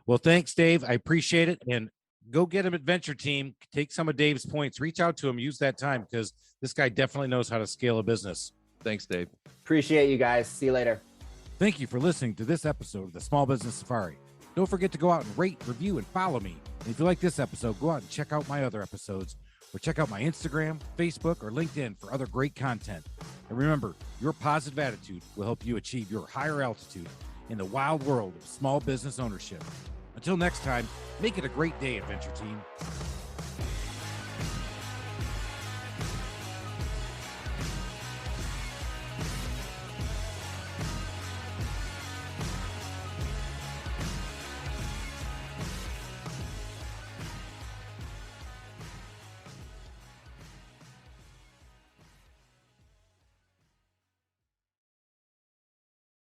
[SPEAKER 2] Well, thanks, Dave. I appreciate it. And go get him Adventure Team. Take some of Dave's points. Reach out to him. Use that time because this guy definitely knows how to scale a business.
[SPEAKER 3] Thanks, Dave.
[SPEAKER 1] Appreciate you guys. See you later.
[SPEAKER 2] Thank you for listening to this episode of the Small Business Safari. Don't forget to go out and rate, review, and follow me. And if you like this episode, go out and check out my other episodes or check out my Instagram, Facebook, or LinkedIn for other great content. And remember, your positive attitude will help you achieve your higher altitude in the wild world of small business ownership. Until next time, make it a great day, Adventure Team.